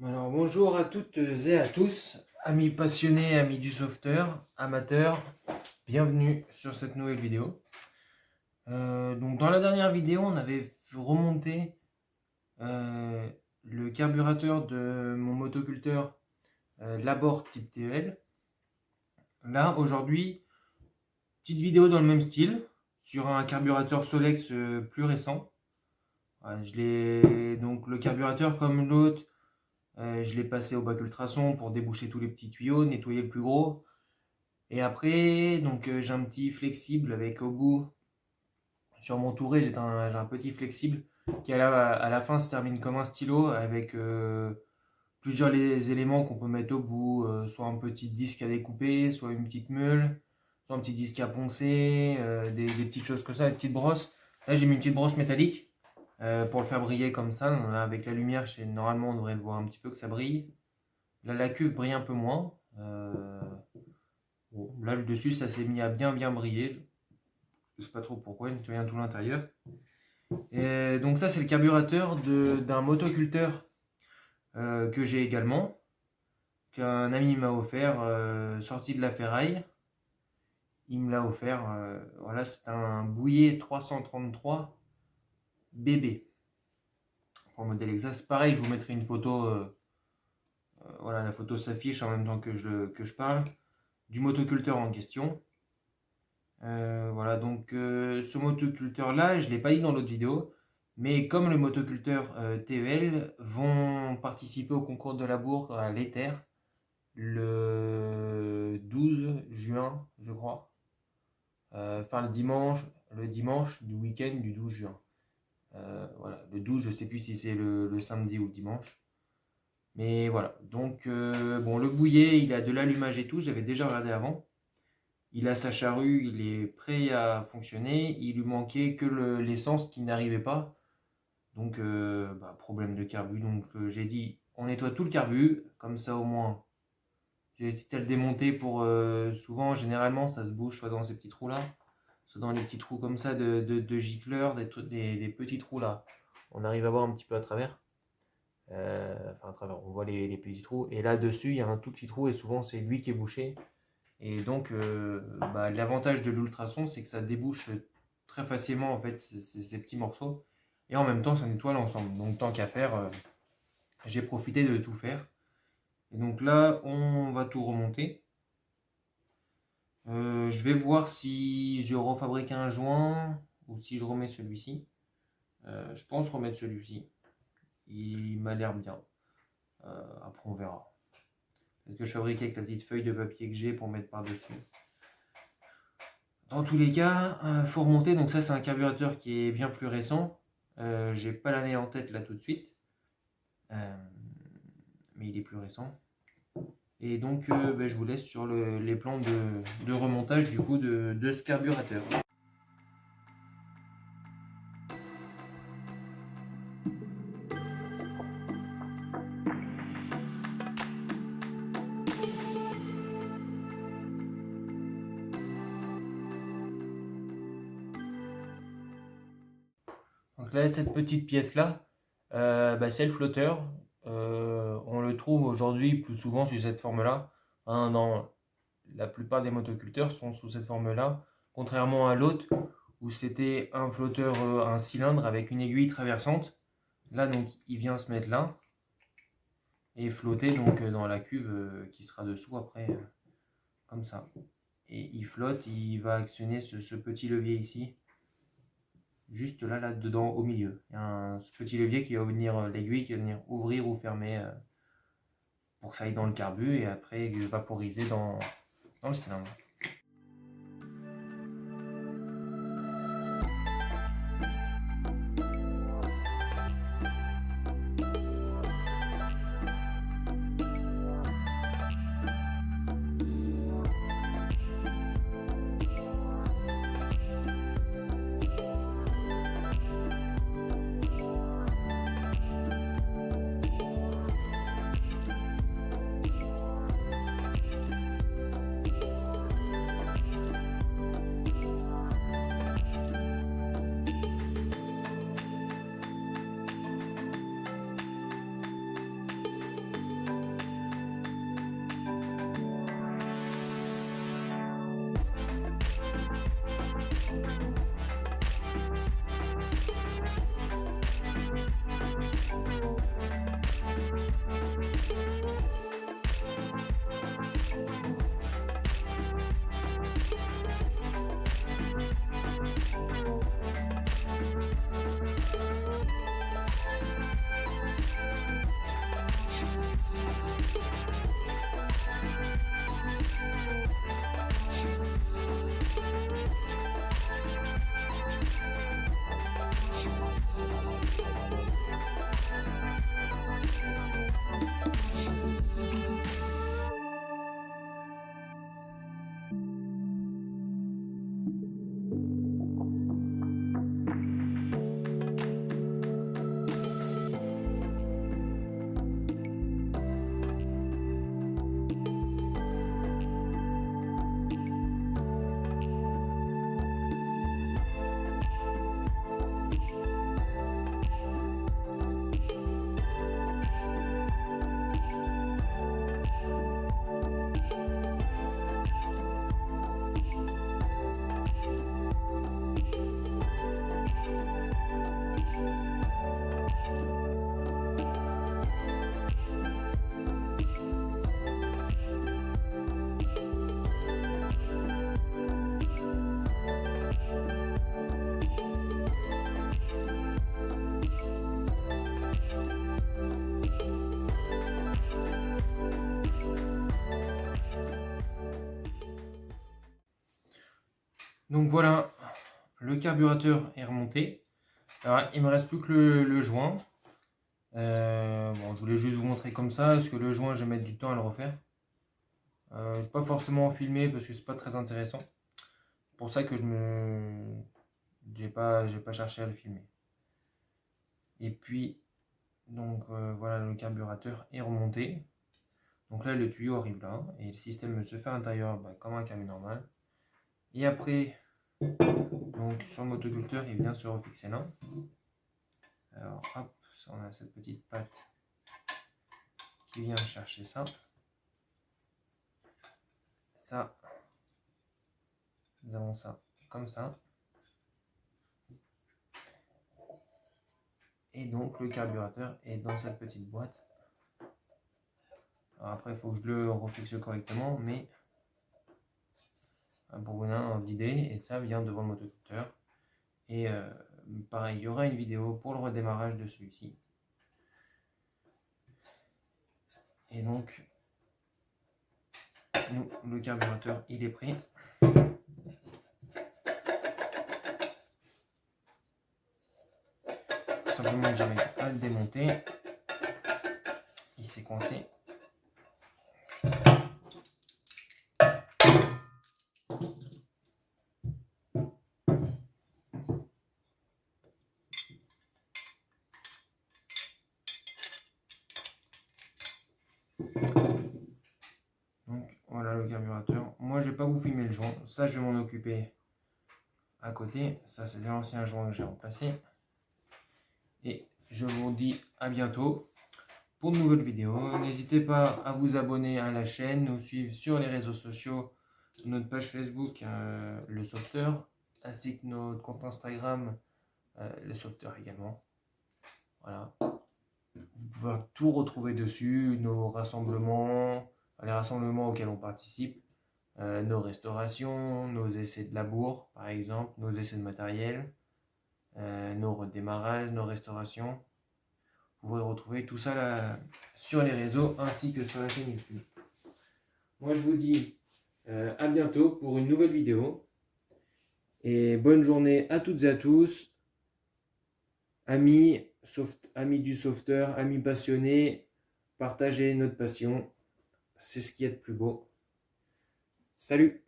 Alors bonjour à toutes et à tous, amis passionnés, amis du sauveteur, amateurs, bienvenue sur cette nouvelle vidéo. Donc dans la dernière vidéo, on avait remonté le carburateur de mon motoculteur Labor type TEL. Là aujourd'hui, petite vidéo dans le même style, sur un carburateur Solex plus récent. Donc le carburateur comme l'autre. Je l'ai passé au bac ultrason pour déboucher tous les petits tuyaux, nettoyer le plus gros. Et après, j'ai un petit flexible avec au bout, sur mon touret, j'ai un petit flexible qui à la fin se termine comme un stylo avec plusieurs éléments qu'on peut mettre au bout, soit un petit disque à découper, soit une petite meule, soit un petit disque à poncer, des petites choses comme ça, des petites brosses. Là, j'ai mis une petite brosse métallique pour le faire briller comme ça. Là, avec la lumière, normalement, on devrait le voir un petit peu que ça brille. Là, la cuve brille un peu moins. Bon, là, le dessus, ça s'est mis à bien briller. Je sais pas trop pourquoi, il nettoie tout l'intérieur. Et donc ça, c'est le carburateur d'un motoculteur que j'ai également, qu'un ami m'a offert, sorti de la ferraille. Il me l'a offert. Voilà, c'est un Bouillet 333 BB. Pour le modèle exact, c'est pareil, je vous mettrai une photo. Voilà, la photo s'affiche en même temps que je parle du motoculteur en question. Voilà, donc ce motoculteur là, je ne l'ai pas dit dans l'autre vidéo, mais comme le motoculteur TEL vont participer au concours de la bourre à l'Ether le 12 juin, je crois. Enfin le dimanche du week-end du 12 juin. Voilà, le 12, je ne sais plus si c'est le samedi ou le dimanche. Mais voilà, donc bon, le bouillet, il a de l'allumage et tout, j'avais déjà regardé avant. Il a sa charrue, il est prêt à fonctionner. Il lui manquait que l'essence qui n'arrivait pas. Donc, problème de carbu. Donc, j'ai dit, on nettoie tout le carbu. Comme ça, au moins, j'ai hésité à le démonter pour... souvent, généralement, ça se bouge soit dans ces petits trous-là, soit dans les petits trous comme ça de gicleurs, des petits trous là. On arrive à voir un petit peu à travers. Enfin, à travers, on voit les petits trous. Et là-dessus, il y a un tout petit trou et souvent, c'est lui qui est bouché. Et donc, l'avantage de l'ultrason, c'est que ça débouche très facilement en fait ces petits morceaux. Et en même temps, ça nettoie l'ensemble. Donc, tant qu'à faire, j'ai profité de tout faire. Et donc là, on va tout remonter. Je vais voir si je refabrique un joint ou si je remets celui-ci. Je pense remettre celui-ci. Il m'a l'air bien. Après, on verra. Est-ce que je fabrique avec la petite feuille de papier que j'ai pour mettre par-dessus? Dans tous les cas, faut remonter. Donc ça, c'est un carburateur qui est bien plus récent. J'ai pas l'année en tête là tout de suite, mais il est plus récent. Et donc, je vous laisse sur les plans de remontage du coup de ce carburateur. Donc là, cette petite pièce là, c'est le flotteur. On le trouve aujourd'hui plus souvent sous cette forme-là. Dans la plupart des motoculteurs sont sous cette forme-là, contrairement à l'autre où c'était un flotteur, un cylindre avec une aiguille traversante. Là, donc, il vient se mettre là et flotter donc dans la cuve qui sera dessous après, comme ça. Et il flotte, il va actionner ce petit levier ici, juste là dedans au milieu. Il y a ce petit levier qui va venir, l'aiguille qui va venir ouvrir ou fermer pour que ça aille dans le carbu et après vaporiser dans le cylindre. Donc voilà, le carburateur est remonté. Alors, il me reste plus que le joint. Bon, je voulais juste vous montrer comme ça, parce que le joint, je vais mettre du temps à le refaire. Je ne vais pas forcément filmer parce que c'est pas très intéressant. C'est pour ça que j'ai pas cherché à le filmer. Et puis, donc voilà, le carburateur est remonté. Donc là, le tuyau arrive là, et le système se fait à l'intérieur comme un camion normal. Et après, donc sur le motoculteur, il vient se refixer là. Alors hop, on a cette petite patte qui vient chercher ça. Ça, nous avons ça comme ça. Et donc le carburateur est dans cette petite boîte. Alors après, il faut que je le refixe correctement, mais pour vous donner un ordre d'idée, et ça vient devant le motoculteur. Et pareil, il y aura une vidéo pour le redémarrage de celui-ci. Et donc, le carburateur, il est prêt. Simplement, j'arrive à le démonter. Il s'est coincé. Donc voilà le carburateur. Moi, je vais pas vous filmer le joint. Ça, je vais m'en occuper à côté. Ça, c'est l'ancien joint que j'ai remplacé. Et je vous dis à bientôt pour de nouvelles vidéos. N'hésitez pas à vous abonner à la chaîne, nous suivre sur les réseaux sociaux, notre page Facebook, le sauveteur, ainsi que notre compte Instagram, le sauveteur également. Voilà. Vous pouvez tout retrouver dessus, nos rassemblements, les rassemblements auxquels on participe, nos restaurations, nos essais de labour, par exemple, nos essais de matériel, nos redémarrages, nos restaurations. Vous pouvez retrouver tout ça là, sur les réseaux ainsi que sur la chaîne YouTube. Moi, je vous dis à bientôt pour une nouvelle vidéo. Et bonne journée à toutes et à tous. Amis du sauveteur, amis passionnés, partagez notre passion. C'est ce qui est de plus beau. Salut!